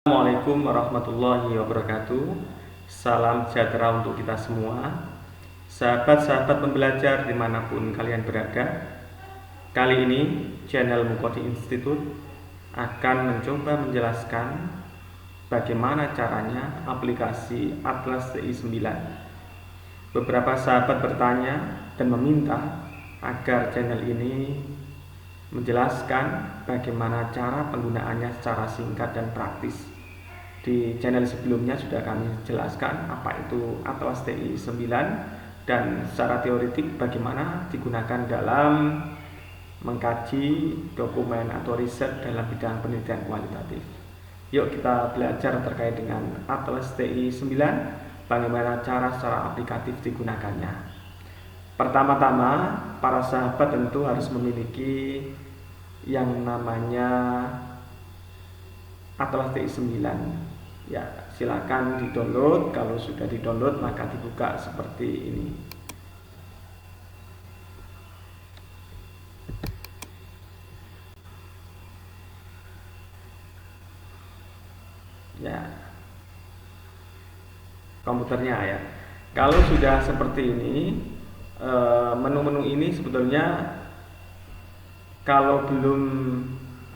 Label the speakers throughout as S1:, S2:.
S1: Assalamualaikum warahmatullahi wabarakatuh. Salam sejahtera untuk kita semua, sahabat-sahabat pembelajar dimanapun kalian berada. Kali ini channel Mukodi Institute akan mencoba menjelaskan bagaimana caranya aplikasi Atlas TI9. Beberapa sahabat bertanya dan meminta agar channel ini menjelaskan bagaimana cara penggunaannya secara singkat dan praktis. Di channel sebelumnya sudah kami jelaskan apa itu Atlas TI9 dan secara teoretik bagaimana digunakan dalam mengkaji dokumen atau riset dalam bidang penelitian kualitatif. Yuk kita belajar terkait dengan Atlas TI9, bagaimana cara secara aplikatif digunakannya. Pertama-tama, para sahabat tentu harus memiliki yang namanya Atlas TI9. Ya, silakan di-download. Kalau sudah di-download maka dibuka seperti ini. Ya. Komputernya ya. Kalau sudah seperti ini, menu-menu ini sebetulnya kalau belum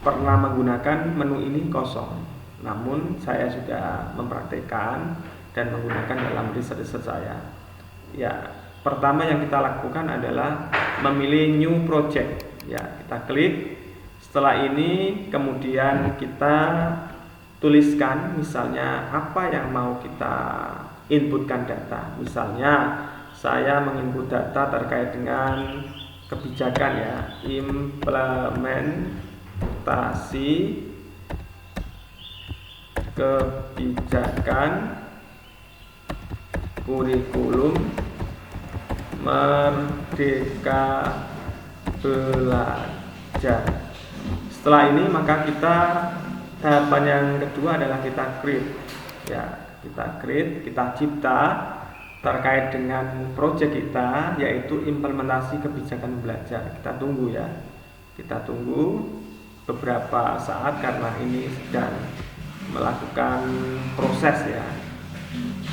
S1: pernah menggunakan menu ini kosong. Namun saya sudah mempraktekkan dan menggunakan dalam riset-riset saya. Ya, pertama yang kita lakukan adalah memilih new project. Ya, kita klik. Setelah ini kemudian kita tuliskan misalnya apa yang mau kita inputkan data. Misalnya saya menginput data terkait dengan kebijakan ya, implementasi kebijakan kurikulum Merdeka Belajar. Setelah ini maka kita tahapan yang kedua adalah kita create ya, kita cipta terkait dengan proyek kita, yaitu implementasi kebijakan belajar. Kita tunggu ya, kita tunggu beberapa saat karena ini sedang melakukan proses ya.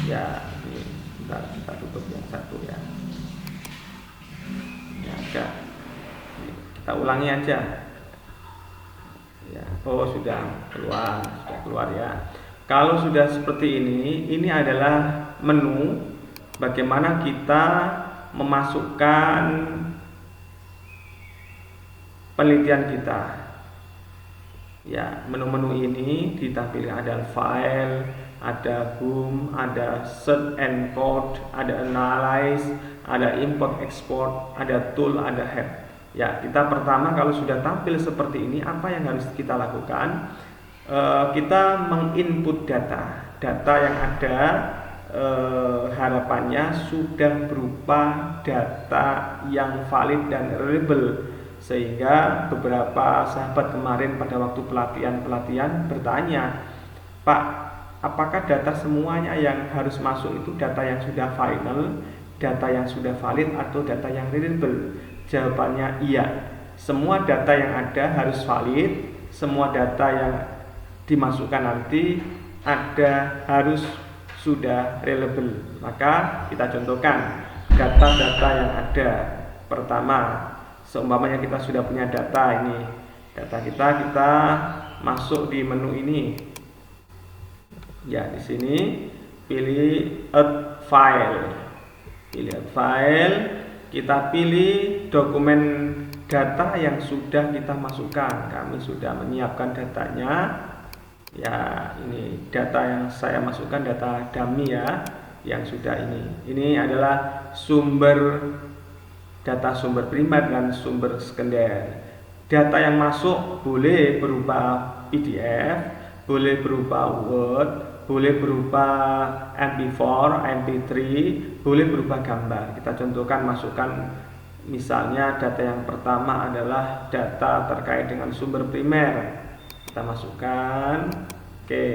S1: Ya, ini kita tutup yang satu ya. Ya, agak kita ulangi aja. Ya, oh sudah keluar ya. Kalau sudah seperti ini adalah menu bagaimana kita memasukkan penelitian kita. Ya, menu-menu ini ditampilkan ada file, ada home, ada search and code, ada analyze, ada import export, ada tool, ada help. Ya, kita pertama kalau sudah tampil seperti ini, apa yang harus kita lakukan? Kita menginput data yang ada. Harapannya sudah berupa data yang valid dan reliable, sehingga beberapa sahabat kemarin pada waktu pelatihan bertanya, Pak, apakah data semuanya yang harus masuk itu data yang sudah final, data yang sudah valid, atau data yang reliable? Jawabannya iya, semua data yang ada harus valid, semua data yang dimasukkan nanti harus sudah reliable. Maka kita contohkan data-data yang ada. Pertama, seumpamanya kita sudah punya data ini, data kita masuk di menu ini. Ya, di sini pilih add file. Kita pilih dokumen data yang sudah kita masukkan. Kami sudah menyiapkan datanya. Ya, ini data yang saya masukkan, data dummy ya, yang sudah ini. Ini adalah data sumber primer dan sumber sekunder. Data yang masuk boleh berupa PDF, boleh berupa Word, boleh berupa MP4, MP3, boleh berupa gambar. Kita contohkan, masukkan misalnya data yang pertama adalah data terkait dengan sumber primer. Kita masukkan, oke,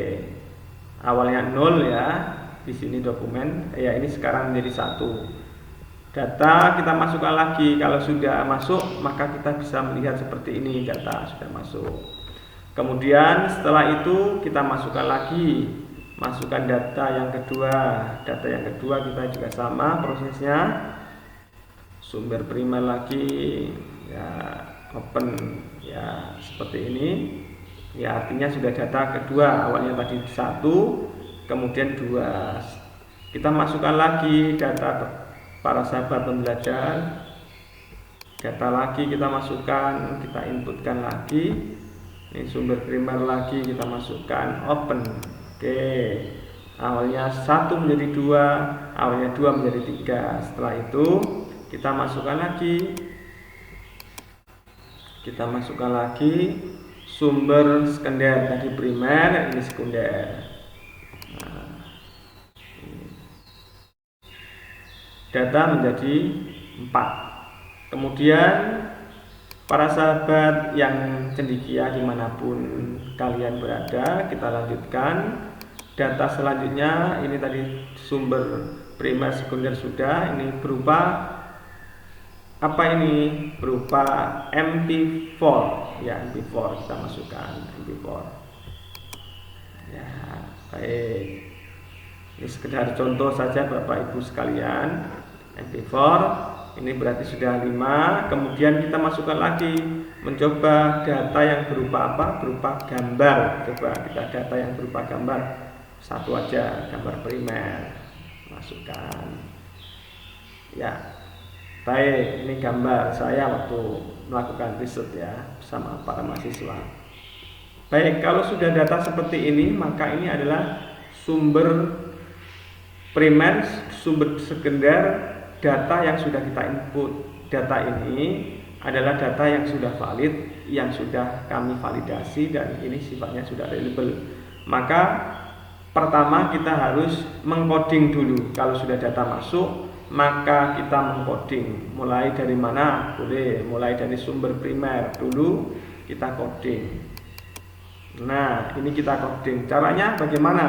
S1: awalnya 0 ya, di sini dokumen, ya ini sekarang menjadi 1. Data kita masukkan lagi, kalau sudah masuk maka kita bisa melihat seperti ini, data sudah masuk. Kemudian setelah itu kita masukkan lagi, masukkan data yang kedua. Data yang kedua kita juga sama prosesnya, sumber primer lagi, ya open, ya seperti ini. Ya artinya sudah data kedua, awalnya tadi 1, kemudian 2. Kita masukkan lagi data para sahabat pembelajar, data lagi kita masukkan, kita inputkan lagi. Ini sumber primer lagi kita masukkan, open. Oke, awalnya 1 menjadi 2, awalnya 2 menjadi 3. Setelah itu kita masukkan lagi, sumber sekunder, tadi primer, ini sekunder. Nah, data menjadi 4. Kemudian para sahabat yang cendekia dimanapun kalian berada, kita lanjutkan. Data selanjutnya ini tadi sumber primer sekunder sudah, ini berupa apa ini? Berupa MP4, ya MP4 kita masukkan MP4. Ya baik, ini sekedar contoh saja Bapak Ibu sekalian. MP4 ini berarti sudah 5. Kemudian kita masukkan lagi, mencoba data yang berupa apa? Berupa gambar. Coba kita data yang berupa gambar, satu aja, gambar primer, masukkan. Ya baik, ini gambar saya waktu melakukan riset ya bersama para mahasiswa. Baik, kalau sudah data seperti ini, maka ini adalah sumber primer, sumber sekunder, data yang sudah kita input. Data ini adalah data yang sudah valid, yang sudah kami validasi, dan ini sifatnya sudah reliable. Maka pertama kita harus mengcoding dulu. Kalau sudah data masuk, maka kita mengcoding. Mulai dari mana? Boleh mulai dari sumber primer dulu, kita coding. Nah, ini kita coding. Caranya bagaimana?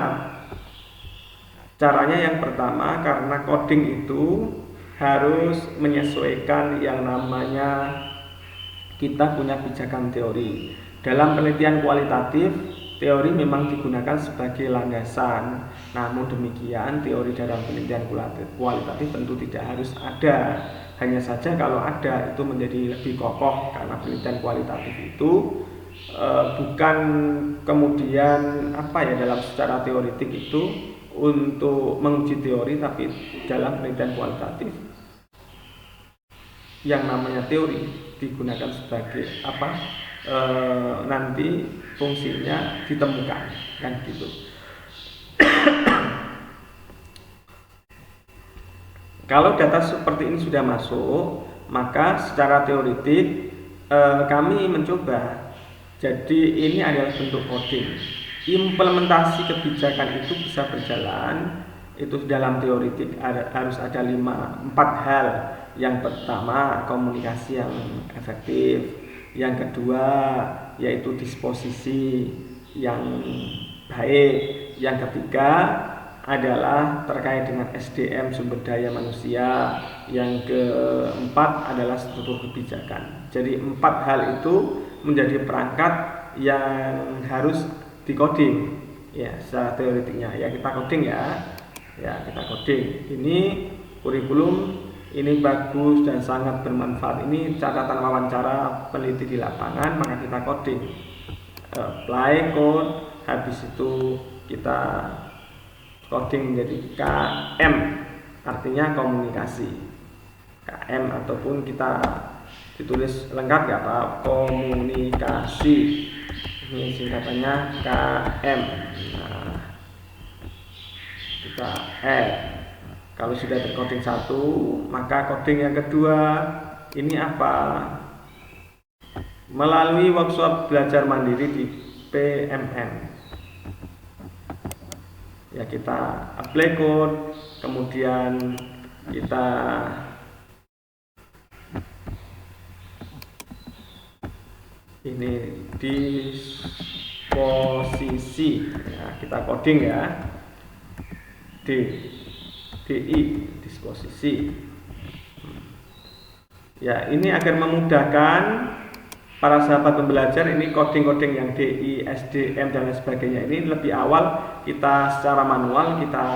S1: Caranya yang pertama, karena coding itu harus menyesuaikan yang namanya kita punya pijakan teori. Dalam penelitian kualitatif, teori memang digunakan sebagai landasan. Namun demikian, teori dalam penelitian kualitatif tentu tidak harus ada. Hanya saja kalau ada itu menjadi lebih kokoh, karena penelitian kualitatif itu bukan kemudian dalam secara teoritik itu untuk menguji teori, tapi dalam penelitian kualitatif yang namanya teori digunakan sebagai nanti fungsinya ditemukan, kan gitu. Kalau data seperti ini sudah masuk, maka secara teoritik kami mencoba. Jadi ini adalah bentuk coding. Implementasi kebijakan itu bisa berjalan itu dalam teoritik harus ada 4 hal. Yang pertama, komunikasi yang efektif. Yang kedua, yaitu disposisi yang baik. Yang ketiga adalah terkait dengan SDM, sumber daya manusia. Yang keempat adalah struktur kebijakan. Jadi 4 hal itu menjadi perangkat yang harus di-coding ya secara teoritiknya. Ya kita coding ya kita coding. Ini kurikulum, ini bagus dan sangat bermanfaat. Ini catatan wawancara peneliti di lapangan, maka kita coding, apply code. Habis itu kita coding menjadi KM, artinya komunikasi. KM ataupun kita ditulis lengkap nggak apa, komunikasi. Ini singkatannya KM. Nah, kita add. Kalau sudah tercoding 1, maka coding yang kedua ini apa? Melalui workshop belajar mandiri di PMN. Ya kita apply code, kemudian kita ini disposisi, ya, kita coding ya, DI disposisi. Ya ini agar memudahkan para sahabat pembelajar, ini coding-coding yang DI, SDM dan lain sebagainya ini lebih awal kita secara manual kita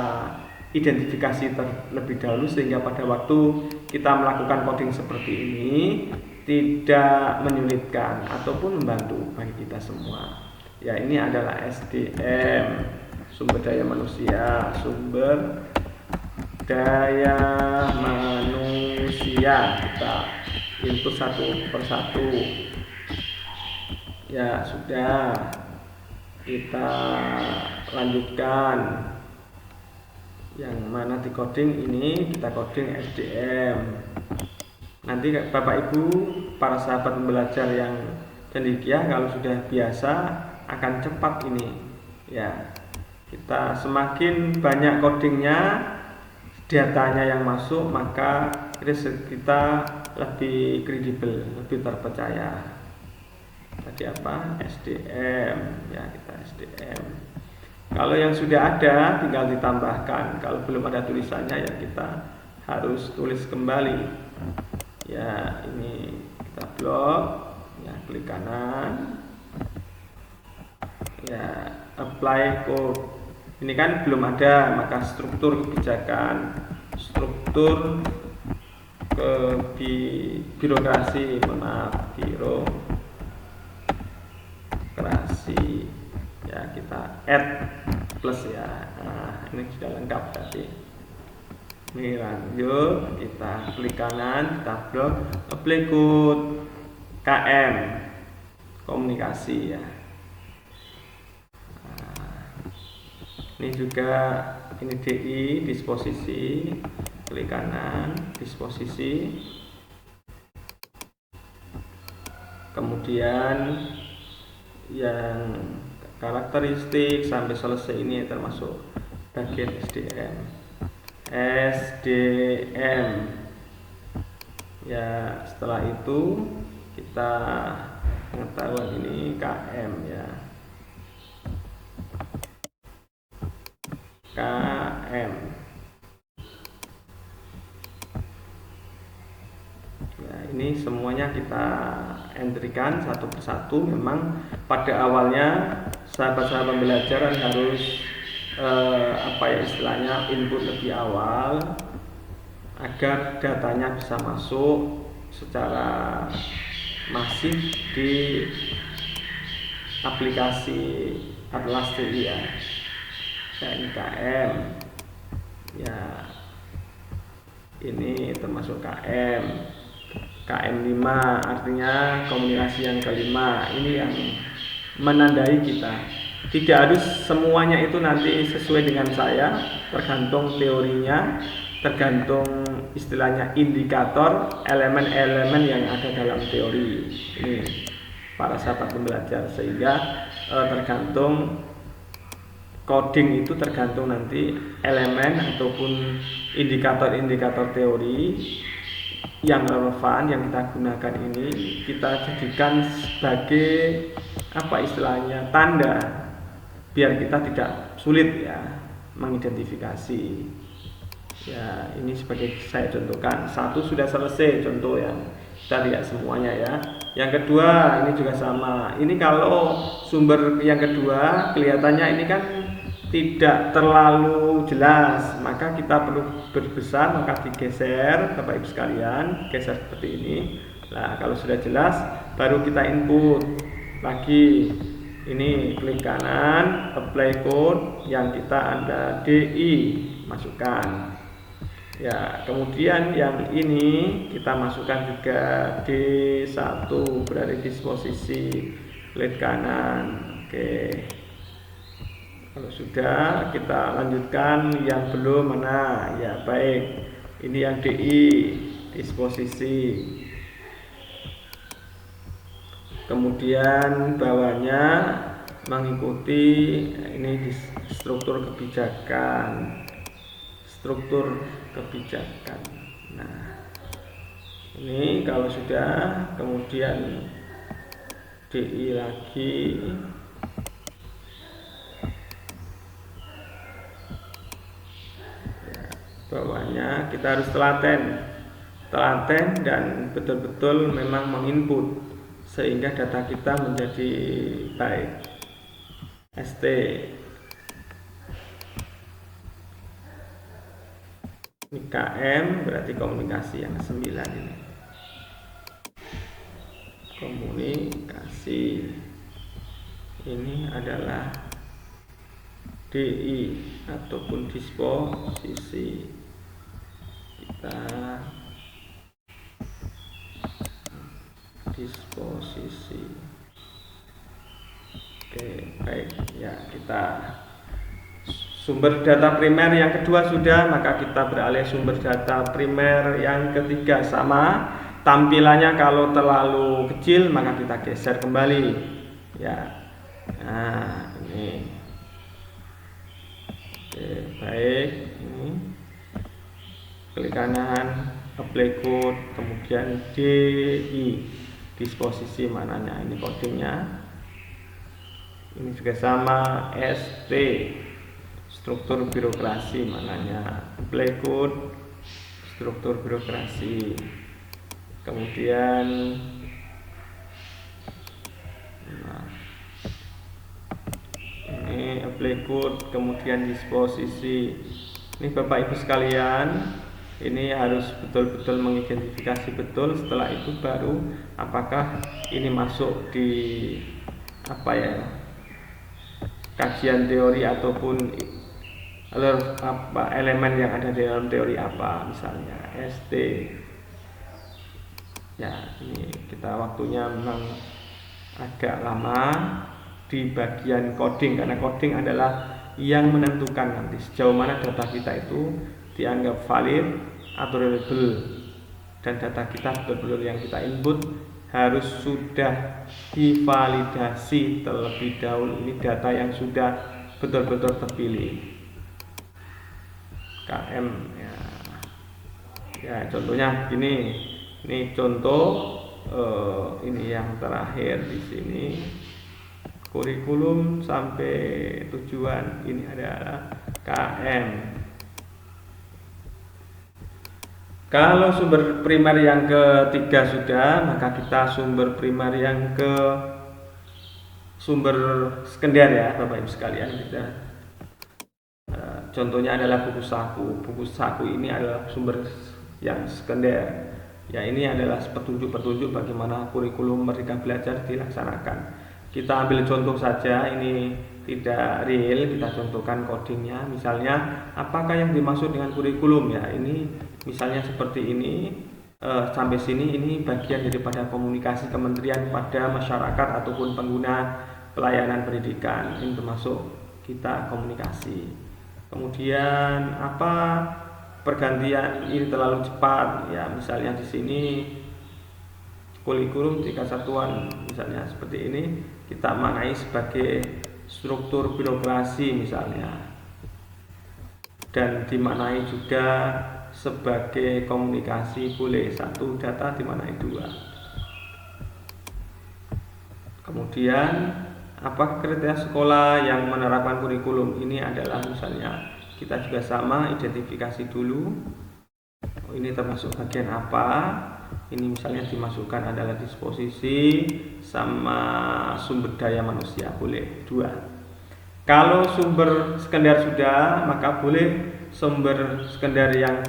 S1: identifikasi terlebih dahulu, sehingga pada waktu kita melakukan coding seperti ini tidak menyulitkan ataupun membantu bagi kita semua. Ya, ini adalah SDM, sumber daya manusia, sumber daya manusia. Kita input satu persatu. Ya, sudah. Kita lanjutkan. Yang mana di coding ini kita coding SDM. Nanti Bapak Ibu para sahabat pembelajar yang cendekia kalau sudah biasa akan cepat ini. Ya, kita semakin banyak codingnya, datanya yang masuk, maka riset kita lebih kredibel, lebih terpercaya. Tadi apa? SDM. Ya, kita SDM. Kalau yang sudah ada tinggal ditambahkan. Kalau belum ada tulisannya ya kita harus tulis kembali. Ya, ini kita blok. Ya, klik kanan. Ya, apply code. Ini kan belum ada, maka struktur kebijakan, struktur birokrasi, birokrasi. Ya, kita add plus ya. Nah, ini sudah lengkap tadi. Ini lanjut, kita klik kanan, kita blok, apply code KM komunikasi ya. Ini juga ini DI disposisi, klik kanan disposisi, kemudian yang karakteristik sampai selesai ini termasuk bagian SDM. Ya, setelah itu kita pengetahuan ini KM ya. KM. Ya, ini semuanya kita entrykan satu persatu. Memang pada awalnya sahabat-sahabat pembelajar harus istilahnya input lebih awal agar datanya bisa masuk secara masif di aplikasi Atlas TI ya. Dan KM ya, ini termasuk KM 5 artinya komunikasi yang kelima. Ini yang menandai kita. Tidak harus semuanya itu nanti sesuai dengan saya, tergantung teorinya, tergantung istilahnya indikator elemen-elemen yang ada dalam teori ini para sahabat pembelajar, sehingga tergantung coding itu tergantung nanti elemen ataupun indikator-indikator teori yang relevan yang kita gunakan ini kita jadikan sebagai istilahnya tanda biar kita tidak sulit ya mengidentifikasi. Ya, ini sebagai saya contohkan. Satu sudah selesai contoh yang kita lihat semuanya ya. Yang kedua ini juga sama. Ini kalau sumber yang kedua kelihatannya ini kan tidak terlalu jelas, maka kita perlu berbesar, maka digeser Bapak Ibu sekalian, geser seperti ini. Nah, kalau sudah jelas baru kita input lagi. Ini klik kanan, apply code yang kita ada DI, masukkan. Ya, kemudian yang ini kita masukkan juga D1 berada di posisi klik kanan. Oke. Kalau sudah kita lanjutkan yang belum mana ya, baik. Ini yang DI disposisi. Kemudian bawahnya mengikuti ini di struktur kebijakan. Nah, ini kalau sudah, kemudian DI lagi. Bawahnya kita harus telaten dan betul-betul memang menginput sehingga data kita menjadi baik. ST ini KM berarti komunikasi yang 9 ini. Komunikasi ini adalah DI ataupun disposisi. Kita disposisi. Oke, baik ya, kita sumber data primer yang kedua sudah, maka kita beralih sumber data primer yang ketiga. Sama tampilannya, kalau terlalu kecil maka kita geser kembali ya. Nah ini oke, baik, ini klik kanan, apply code, kemudian DI disposisi mananya, ini codingnya. Ini juga sama, ST struktur birokrasi mananya, apply code struktur birokrasi, kemudian ini apply code, kemudian disposisi. Ini Bapak Ibu sekalian, ini harus betul-betul mengidentifikasi betul. Setelah itu baru apakah ini masuk di apa ya, kajian teori ataupun apa elemen yang ada di dalam teori apa, misalnya ST ya. Ini kita waktunya memang agak lama di bagian coding, karena coding adalah yang menentukan nanti sejauh mana data kita itu dianggap valid atau reliable, dan data kita betul-betul yang kita input harus sudah divalidasi terlebih dahulu. Ini data yang sudah betul-betul terpilih. KM ya. Ya, contohnya ini contoh ini yang terakhir di sini, kurikulum sampai tujuan, ini adalah KM. Kalau sumber primer yang ketiga sudah, maka kita sumber primer yang ke sumber sekunder ya Bapak Ibu sekalian. Kita contohnya adalah buku saku. Buku saku ini adalah sumber yang sekunder. Ya, ini adalah petunjuk-petunjuk bagaimana kurikulum Merdeka Belajar dilaksanakan. Kita ambil contoh saja, ini tidak real, kita contohkan codingnya. Misalnya, apakah yang dimaksud dengan kurikulum ya? Ini misalnya seperti ini, sampai sini ini bagian daripada komunikasi kementerian pada masyarakat ataupun pengguna pelayanan pendidikan. Ini termasuk kita komunikasi. Kemudian apa, pergantian ini terlalu cepat ya, misalnya di sini kurikulum 3 satuan misalnya seperti ini, kita maknai sebagai struktur birokrasi misalnya, dan dimaknai juga sebagai komunikasi, boleh 1 data dimaknai 2. Kemudian apa, kriteria sekolah yang menerapkan kurikulum ini adalah misalnya, kita juga sama identifikasi dulu. Oh, ini termasuk bagian apa? Ini misalnya dimasukkan adalah disposisi sama sumber daya manusia, boleh 2. Kalau sumber sekunder sudah, maka boleh sumber sekunder yang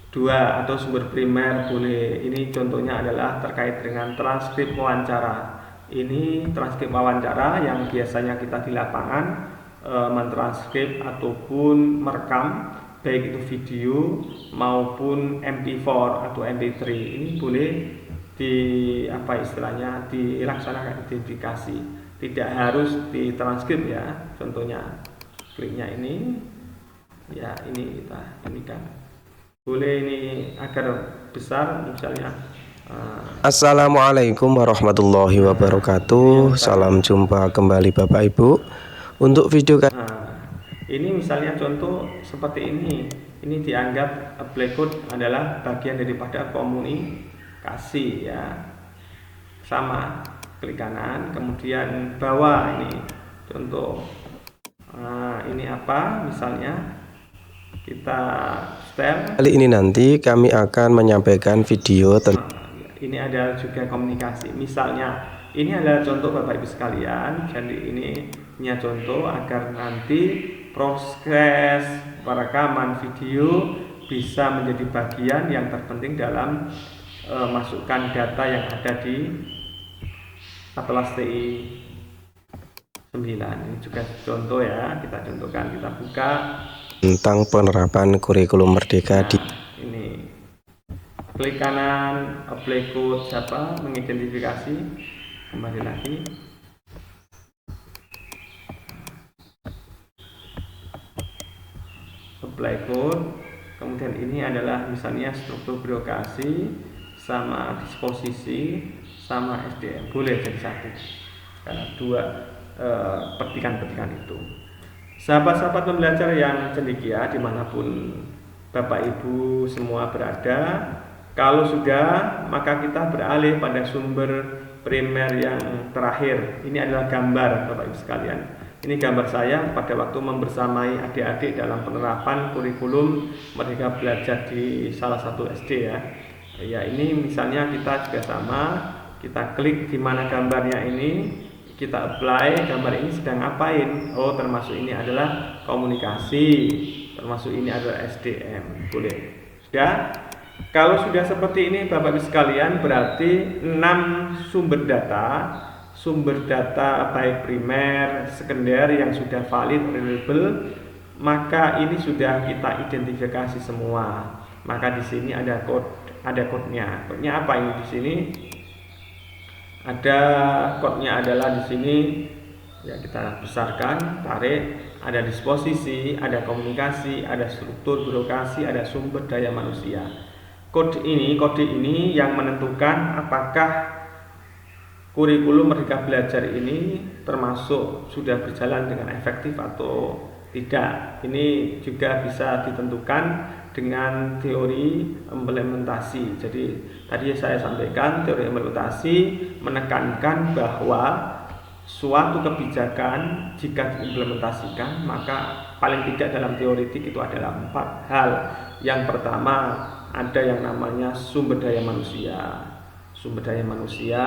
S1: kedua atau sumber primer boleh. Ini contohnya adalah terkait dengan transkrip wawancara. Ini transkrip wawancara yang biasanya kita di lapangan mentranskrip ataupun merekam, baik itu video maupun MP4 atau MP3. Ini boleh di apa istilahnya, dilaksanakan identifikasi, tidak harus ditranskrip ya. Contohnya kliknya ini ya, ini kita ini kan boleh ini agar besar misalnya.
S2: Assalamualaikum warahmatullahi wabarakatuh. Salam jumpa kembali Bapak Ibu. Untuk video
S1: ini misalnya contoh seperti ini dianggap apply code adalah bagian daripada komunikasi ya. Sama, klik kanan, kemudian bawah ini contoh. Ini apa misalnya, kita setel.
S2: Kali ini nanti kami akan menyampaikan video tentang
S1: ini adalah juga komunikasi. Misalnya, ini adalah contoh Bapak Ibu sekalian. Jadi ini hanya contoh agar nanti proses perekaman video bisa menjadi bagian yang terpenting dalam masukkan data yang ada di Atlas TI 9. Ini juga contoh ya, kita contohkan, kita buka
S2: tentang penerapan kurikulum merdeka di
S1: ini. Klik kanan, apply code siapa, mengidentifikasi, kembali lagi. Apply code, kemudian ini adalah misalnya struktur birokrasi sama disposisi sama SDM, boleh jadi satu karena dua petikan-petikan itu. Sahabat-sahabat pembelajar yang cendekia dimanapun Bapak Ibu semua berada, kalau sudah maka kita beralih pada sumber primer yang terakhir. Ini adalah gambar Bapak Ibu sekalian. Ini gambar saya pada waktu membersamai adik-adik dalam penerapan kurikulum Merdeka Belajar di salah satu SD ya. Ya ini misalnya kita juga sama, kita klik di mana gambarnya ini, kita apply, gambar ini sedang ngapain? Oh, termasuk ini adalah komunikasi, termasuk ini adalah SDM, boleh. Sudah? Kalau sudah seperti ini Bapak Ibu sekalian, berarti 6 sumber data baik primer, sekunder yang sudah valid, reliable, maka ini sudah kita identifikasi semua. Maka di sini ada kodenya. Kodenya apa ini di sini? Ada kodenya adalah di sini ya, kita besarkan, tarik, ada disposisi, ada komunikasi, ada struktur birokrasi, ada sumber daya manusia. Kode ini yang menentukan apakah kurikulum Merdeka Belajar ini termasuk sudah berjalan dengan efektif atau tidak. Ini juga bisa ditentukan dengan teori implementasi. Jadi tadi saya sampaikan teori implementasi menekankan bahwa suatu kebijakan jika diimplementasikan maka paling tidak dalam teoretik itu adalah 4 hal. Yang pertama ada yang namanya sumber daya manusia. Sumber daya manusia,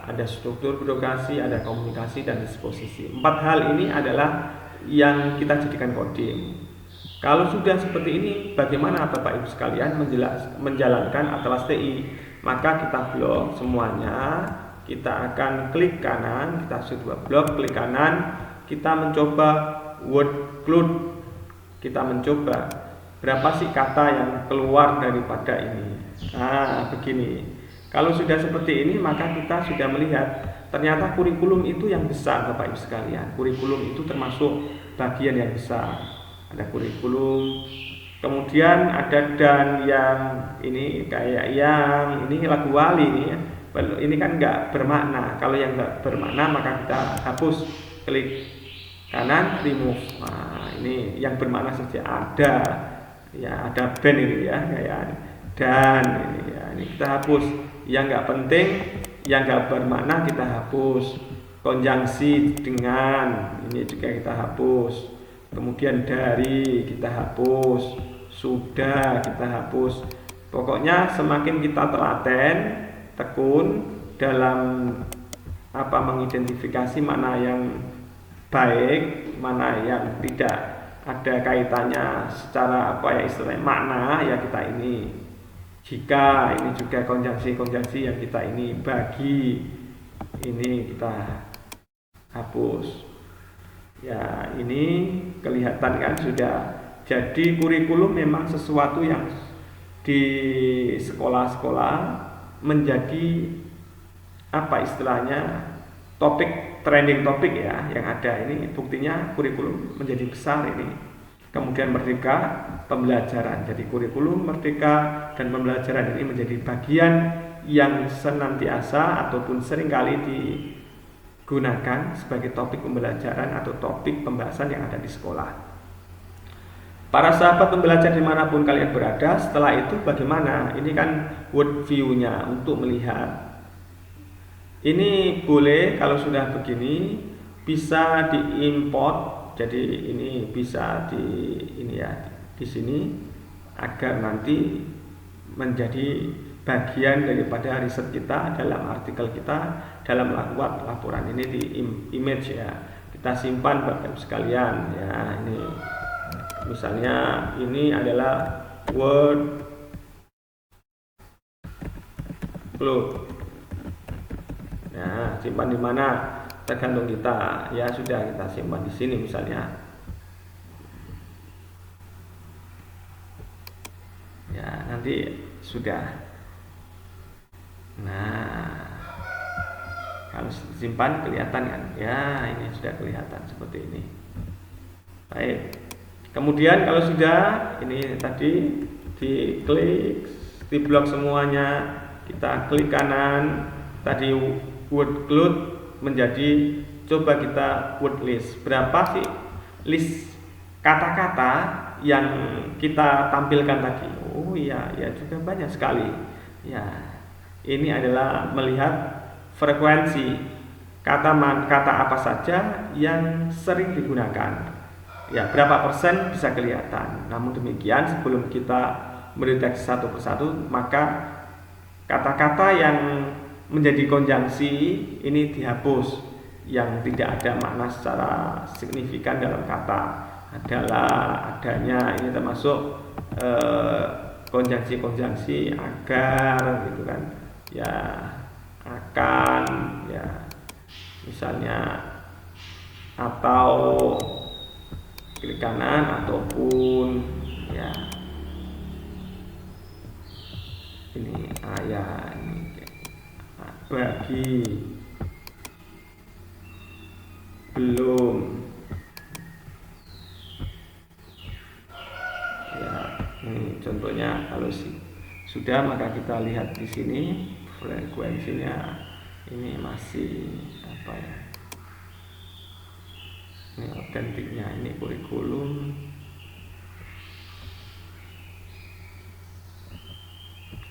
S1: ada struktur birokrasi, ada komunikasi dan disposisi. 4 hal ini adalah yang kita jadikan coding. Kalau sudah seperti ini, bagaimana Bapak Ibu sekalian menjalankan Atlas TI? Maka kita blok semuanya, kita akan klik kanan, kita sudah blok, klik kanan, kita mencoba word cloud, kita mencoba berapa sih kata yang keluar daripada ini. Nah, begini. Kalau sudah seperti ini, maka kita sudah melihat ternyata kurikulum itu yang besar Bapak Ibu sekalian. Kurikulum itu termasuk bagian yang besar. Ada kurikulum, kemudian ada dan yang ini kayak yang ini lagu wali ini ya. Ini kan nggak bermakna. Kalau yang nggak bermakna maka kita hapus, klik kanan, remove. Nah, ini yang bermakna saja ada ya, ada band ini ya kayak dan ini ya, ini kita hapus. Yang nggak penting, yang nggak bermakna kita hapus. Konjungsi dengan ini juga kita hapus. Kemudian dari kita hapus, sudah kita hapus. Pokoknya semakin kita telaten, tekun dalam mengidentifikasi mana yang baik, mana yang tidak ada kaitannya secara istilahnya makna ya kita ini. Jika ini juga konjungsi yang kita ini bagi, ini kita hapus. Ya ini kelihatan kan sudah. Jadi kurikulum memang sesuatu yang di sekolah-sekolah menjadi istilahnya topik, trending topik ya yang ada ini. Buktinya kurikulum menjadi besar ini. Kemudian merdeka pembelajaran. Jadi kurikulum merdeka dan pembelajaran ini menjadi bagian yang senantiasa ataupun seringkali digunakan sebagai topik pembelajaran atau topik pembahasan yang ada di sekolah. Para sahabat pembelajar dimanapun kalian berada, setelah itu bagaimana? Ini kan word view-nya untuk melihat. Ini boleh kalau sudah begini bisa diimport. Jadi ini bisa di sini agar nanti menjadi bagian daripada riset kita dalam artikel kita, dalam laporan ini di image ya. Kita simpan Bapak Ibu sekalian ya. Ini misalnya ini adalah word cloud. Nah, simpan di mana tergantung kita ya. Sudah kita simpan di sini misalnya. Ya, nanti sudah. Nah, kalau simpan kelihatan kan? Ya, ini sudah kelihatan seperti ini. Baik. Kemudian kalau sudah ini tadi diklik, diblok semuanya, kita klik kanan, tadi word cloud menjadi, coba kita word list. Berapa sih list kata-kata yang kita tampilkan tadi? Oh iya, ya juga banyak sekali. Ya. Ini adalah melihat frekuensi kata apa saja yang sering digunakan. Ya, berapa persen bisa kelihatan. Namun demikian, sebelum kita mendeteksi satu persatu, maka kata-kata yang menjadi konjungsi ini dihapus, yang tidak ada makna secara signifikan dalam kata. Adalah, adanya, ini termasuk konjungsi agar gitu kan. Ya, akan ya, misalnya atau klik kanan, ataupun ya ini ayah, ini bagi, belum ya. Ini contohnya. Kalau sudah, maka kita lihat di sini frekuensinya ini masih apa ya, ini autentiknya, ini kurikulum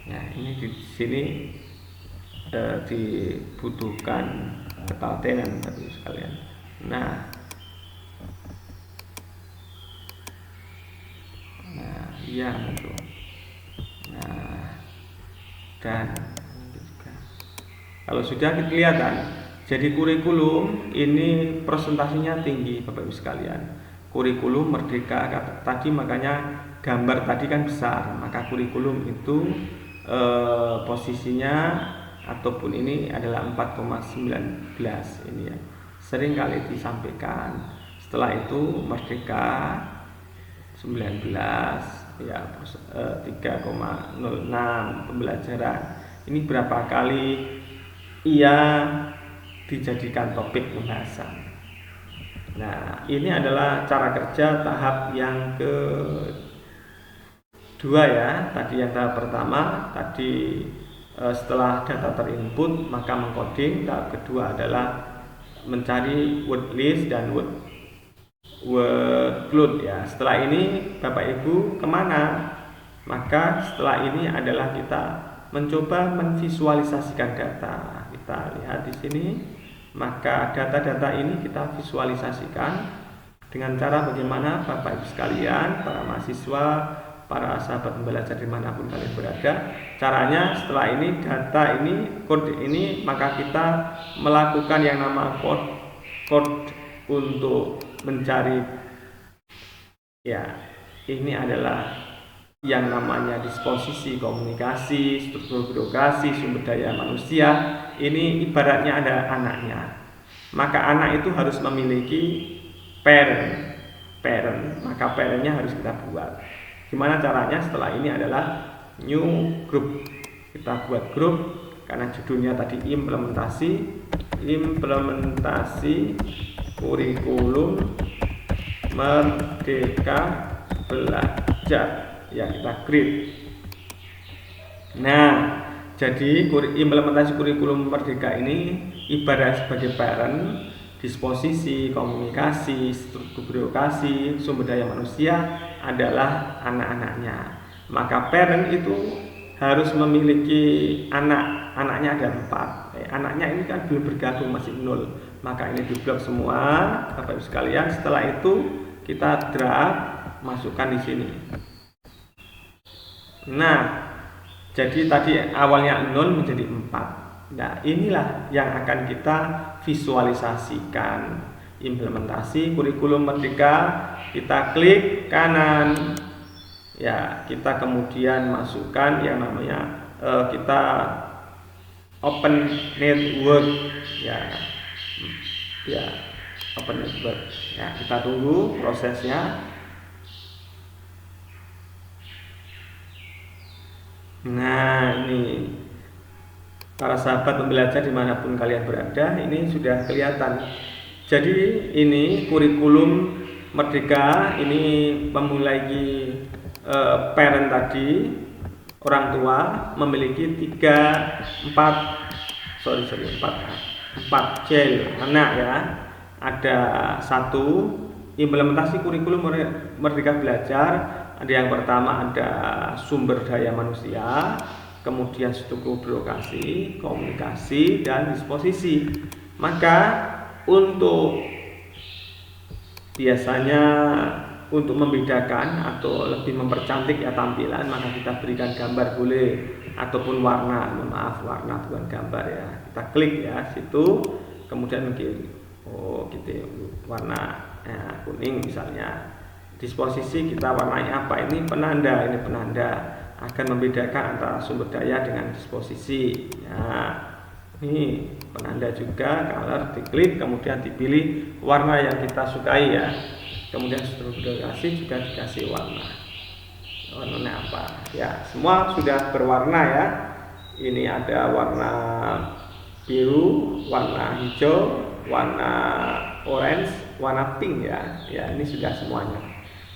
S1: ya. Ini di sini dibutuhkan ketelatenan tadi sekalian. Nah iya betul. Nah, dan kalau sudah kelihatan, jadi kurikulum ini presentasinya tinggi Bapak Ibu sekalian. Kurikulum Merdeka tadi, makanya gambar tadi kan besar, maka kurikulum itu posisinya ataupun ini adalah 4,19 ini ya. Sering kali disampaikan. Setelah itu Merdeka 19 ya, 3,06 pembelajaran. Ini berapa kali ia dijadikan topik pembahasan. Nah, ini adalah cara kerja tahap yang kedua ya. Tadi yang tahap pertama tadi setelah data terinput maka mengcoding. Tahap kedua adalah mencari word list dan word cloud ya. Setelah ini Bapak Ibu kemana? Maka setelah ini adalah kita mencoba memvisualisasikan data. Kita lihat di sini, maka data-data ini kita visualisasikan dengan cara bagaimana Bapak Ibu sekalian, para mahasiswa, para sahabat pembelajar dimanapun kalian berada. Caranya setelah ini data ini, kode ini, maka kita melakukan yang nama code untuk mencari ya. Ini adalah yang namanya disposisi komunikasi, struktur birokrasi, sumber daya manusia. Ini ibaratnya ada anaknya, maka anak itu harus memiliki parent, maka parentnya harus kita buat. Gimana caranya? Setelah ini adalah new group. Kita buat grup karena judulnya tadi implementasi kurikulum Merdeka Belajar. Ya, kita create. Nah, jadi implementasi kurikulum Merdeka ini ibarat sebagai parent, disposisi komunikasi, struktur birokrasi, sumber daya manusia adalah anak-anaknya. Maka parent itu harus memiliki anaknya ada 4. Anaknya ini kan belum bergabung, masih 0. Maka ini diblok semua Bapak Ibu sekalian. Setelah itu kita drag, masukkan di sini. Nah, Jadi tadi awalnya 0 menjadi 4. Nah, inilah yang akan kita visualisasikan. Implementasi kurikulum Merdeka, kita klik kanan. Ya, kita kemudian masukkan yang namanya kita open network ya. Ya, open network. Ya, kita tunggu prosesnya. Nah, ini para sahabat pembelajar dimanapun kalian berada, ini sudah kelihatan. Jadi ini kurikulum Merdeka, ini memulai parent tadi, orang tua memiliki 4 child anak ya. Ada 1 implementasi kurikulum Merdeka Belajar. Ada yang pertama ada sumber daya manusia, kemudian struktur birokrasi, komunikasi, dan disposisi. Maka biasanya untuk membedakan atau lebih mempercantik ya tampilan, maka kita berikan gambar boleh ataupun warna. Maaf, warna bukan gambar ya. Kita klik ya situ, kemudian gitu warna kuning misalnya. Disposisi kita warnai apa? Ini penanda akan membedakan antara sumber daya dengan disposisi. Ya. Ini penanda juga, color, diklik, kemudian dipilih warna yang kita sukai ya. Kemudian struktur birokrasi juga dikasih warnanya apa ya, semua sudah berwarna ya. Ini ada warna biru, warna hijau, warna orange, warna pink ya. Ya, ini sudah semuanya.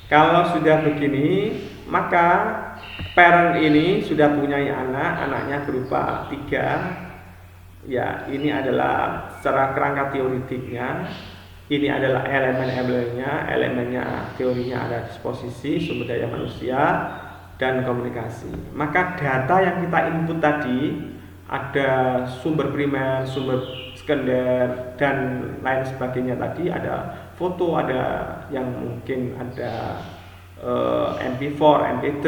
S1: Kalau sudah begini, maka parent ini sudah punya anaknya berupa 3. Ya, ini adalah secara kerangka teoretiknya. Ini adalah elemennya teorinya ada disposisi, sumber daya manusia, dan komunikasi. Maka data yang kita input tadi ada sumber primer, sumber sekunder, dan lain sebagainya tadi. Ada foto, ada yang mungkin ada MP4, MP3,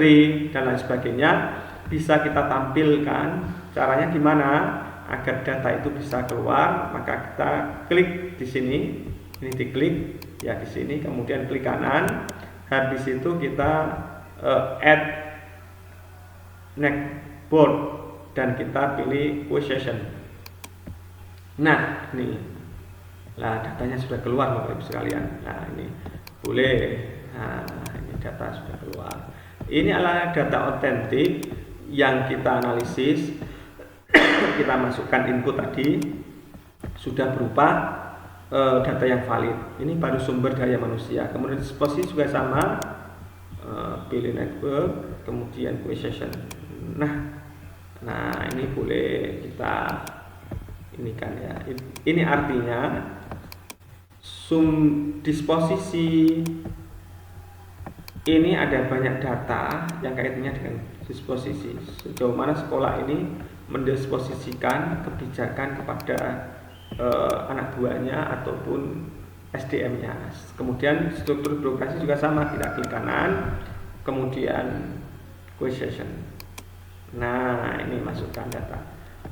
S1: dan lain sebagainya. Bisa kita tampilkan. Caranya gimana? Agar data itu bisa keluar, maka kita klik di sini. Ini diklik ya di sini, kemudian klik kanan. Habis itu kita add next board dan kita pilih question. Nah, ini lah datanya sudah keluar Bapak Ibu sekalian. Nah, ini boleh. Nah, ini data sudah keluar. Ini adalah data otentik yang kita analisis. Kita masukkan input tadi sudah berupa data yang valid. Ini baru sumber daya manusia. Kemudian disposisi juga sama, pilih network, kemudian question. Nah ini boleh kita ini kan ya. Ini artinya disposisi ini ada banyak data yang kaitannya dengan disposisi. Sejauh mana sekolah ini mendisposisikan kebijakan kepada anak buahnya ataupun SDM-nya. Kemudian struktur birokrasi juga sama, kita klik kanan, kemudian question. Nah, ini masukkan data.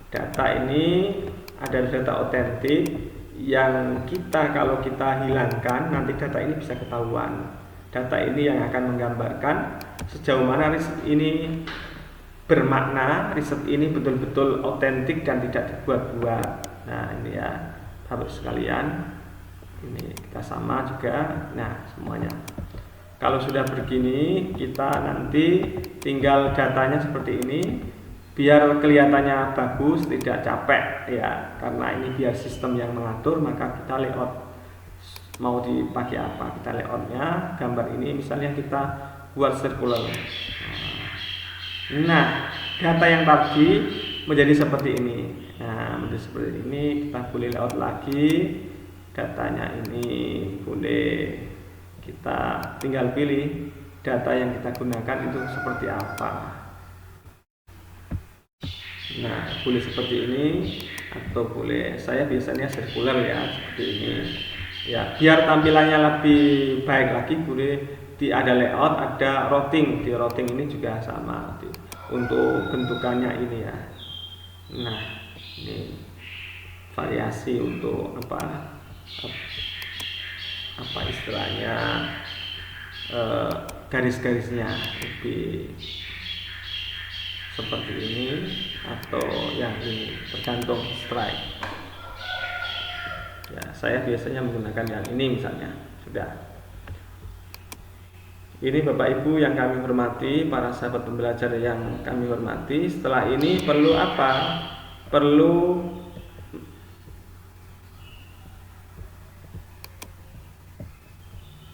S1: Data ini ada data otentik yang kalau kita hilangkan nanti data ini bisa ketahuan. Data ini yang akan menggambarkan sejauh mana riset ini bermakna, riset ini betul-betul otentik dan tidak dibuat-buat. Nah, ini ya Bapak sekalian, ini kita sama juga. Nah, semuanya kalau sudah begini, kita nanti tinggal datanya seperti ini biar kelihatannya bagus, tidak capek ya, karena ini biar sistem yang mengatur. Maka kita layout mau dipakai apa, kita layoutnya gambar ini misalnya kita buat circular. Nah, data yang tadi menjadi seperti ini. Nah, menjadi seperti ini, kita boleh layout lagi. Datanya ini boleh kita tinggal pilih data yang kita gunakan itu seperti apa. Nah, boleh seperti ini atau boleh, saya biasanya circular ya, seperti ini. Ya, biar tampilannya lebih baik lagi, boleh ada layout, ada routing. Di routing ini juga sama. untuk bentukannya ini ya. Nah, ini variasi untuk apa istilahnya, garis-garisnya lebih seperti ini atau yang ini, tergantung strike ya. Saya biasanya menggunakan yang ini misalnya. Sudah. Ini Bapak Ibu yang kami hormati, para sahabat pembelajar yang kami hormati, setelah ini perlu apa? Perlu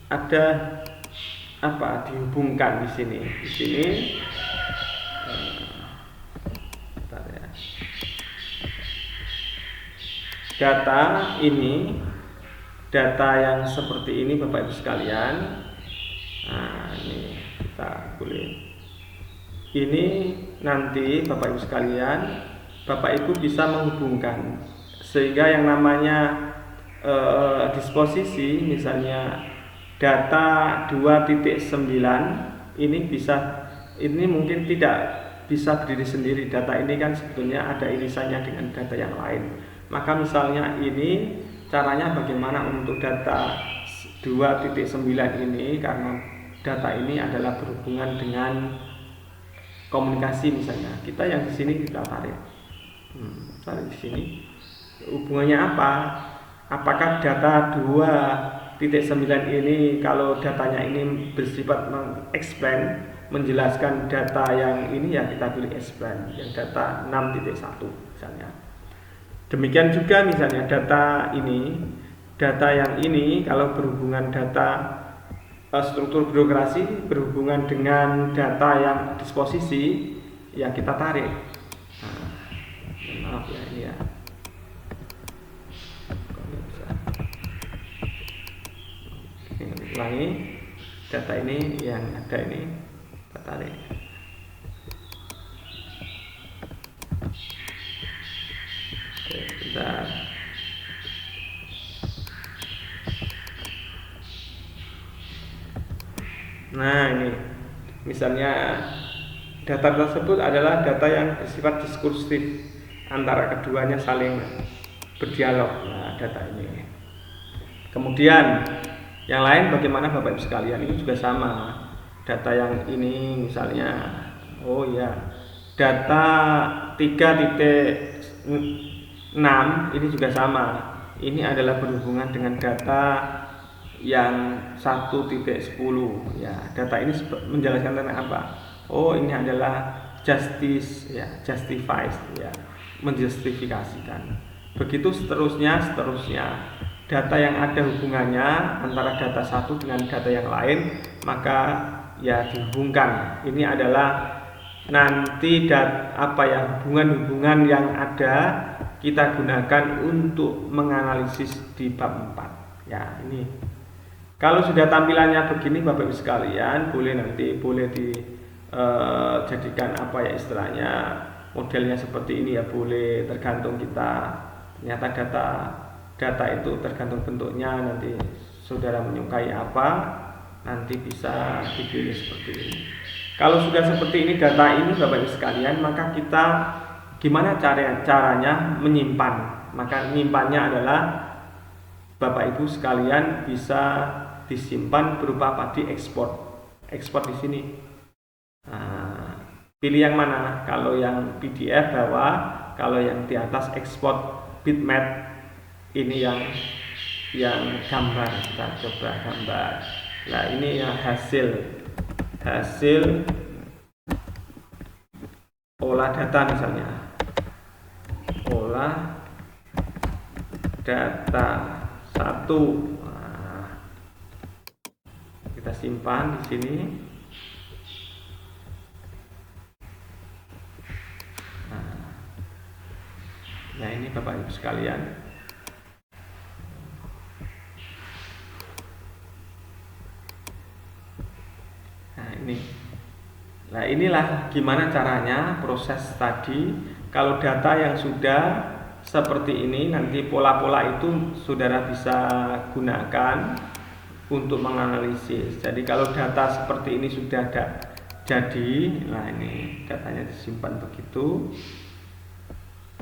S1: ada apa dihubungkan di sini. Di sini bentar ya. Data ini, data yang seperti ini Bapak Ibu sekalian. Nah, ini kita boleh. Ini nanti Bapak Ibu sekalian, Bapak Ibu bisa menghubungkan sehingga yang namanya disposisi, misalnya data 2.9 ini mungkin tidak bisa berdiri sendiri. Data ini kan sebetulnya ada irisannya dengan data yang lain. Maka misalnya ini caranya bagaimana untuk data 2.9 ini, karena data ini adalah berhubungan dengan komunikasi misalnya. Kita yang di sini kita tarik. Tarik di sini. Hubungannya apa? Apakah data 2.9 ini, kalau datanya ini bersifat mengeksplain, menjelaskan data yang ini, ya kita pilih explain. Yang data 6.1 misalnya. Demikian juga misalnya data yang ini kalau berhubungan data struktur birokrasi, berhubungan dengan data yang disposisi, ya kita tarik. Nah, maaf ya ini ya. Ulangi, data ini yang ada ini kita tarik. Oke, bentar. Nah, ini misalnya data tersebut adalah data yang bersifat diskursif, antara keduanya saling berdialog. Nah, data ini. Kemudian yang lain bagaimana Bapak Ibu sekalian, ini juga sama. Data yang ini misalnya, oh ya, data 3.6 ini juga sama. Ini adalah berhubungan dengan data yang 1.10 ya. Data ini menjelaskan tentang apa? Oh, ini adalah justice ya, justifies ya, menjustifikasikan. Begitu seterusnya. Data yang ada hubungannya antara data satu dengan data yang lain, maka ya dihubungkan. Ini adalah nanti hubungan-hubungan yang ada kita gunakan untuk menganalisis di bab 4 ya. Ini kalau sudah tampilannya begini Bapak Ibu sekalian, boleh dijadikan istilahnya, modelnya seperti ini ya, boleh, tergantung kita. Ternyata data itu tergantung bentuknya, nanti saudara menyukai apa, nanti bisa dipilih seperti ini. Kalau sudah seperti ini data ini Bapak Ibu sekalian, maka kita gimana caranya menyimpan? Maka menyimpannya adalah Bapak Ibu sekalian bisa disimpan berupa apa? Ekspor di sini. Nah, pilih yang mana? Kalau yang PDF bawah, kalau yang di atas ekspor bitmap. Ini yang gambar, kita coba gambar. Nah, ini yang hasil olah data misalnya. Olah data 1. Kita simpan di sini. Nah, ini Bapak Ibu sekalian. Nah, inilah gimana caranya proses tadi. Kalau data yang sudah seperti ini, nanti pola-pola itu saudara bisa gunakan untuk menganalisis. Jadi kalau data seperti ini sudah ada jadi. Nah, ini datanya disimpan begitu.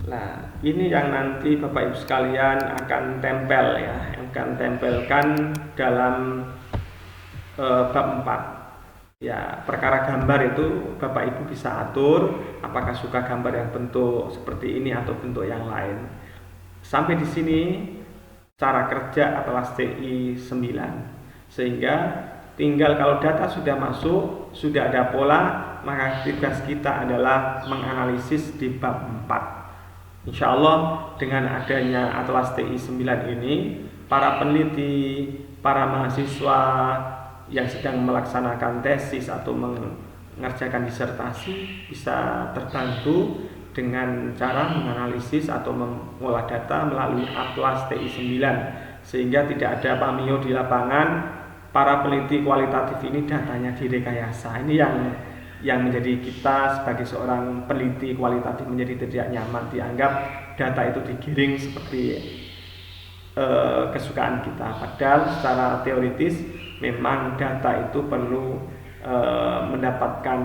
S1: Nah, ini yang nanti Bapak Ibu sekalian akan tempel ya, akan tempelkan dalam bab 4. Ya, perkara gambar itu Bapak Ibu bisa atur apakah suka gambar yang bentuk seperti ini atau bentuk yang lain. Sampai di sini cara kerja Atlas TI 9. Sehingga tinggal kalau data sudah masuk, sudah ada pola, maka tugas kita adalah menganalisis di bab 4. Insya Allah dengan adanya Atlas TI 9 ini, para peneliti, para mahasiswa yang sedang melaksanakan tesis atau mengerjakan disertasi bisa terbantu dengan cara menganalisis atau mengolah data melalui Atlas TI 9, sehingga tidak ada pamio di lapangan. Para peneliti kualitatif ini datanya direkayasa. Ini yang menjadi kita sebagai seorang peneliti kualitatif menjadi tidak nyaman, dianggap data itu digiring seperti kesukaan kita. Padahal secara teoritis memang data itu perlu mendapatkan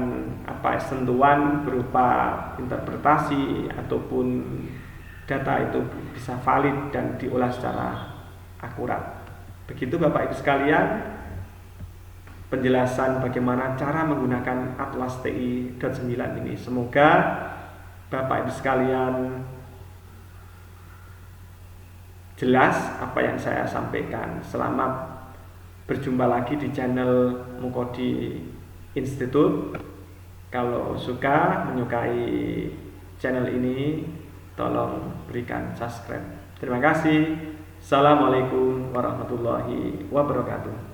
S1: sentuhan berupa interpretasi ataupun data itu bisa valid dan diolah secara akurat. Begitu Bapak Ibu sekalian, penjelasan bagaimana cara menggunakan Atlas TI 9 ini. Semoga Bapak Ibu sekalian jelas apa yang saya sampaikan. Selamat berjumpa lagi di channel Mukodi Institute. Kalau menyukai channel ini, tolong berikan subscribe. Terima kasih. Assalamualaikum warahmatullahi wabarakatuh.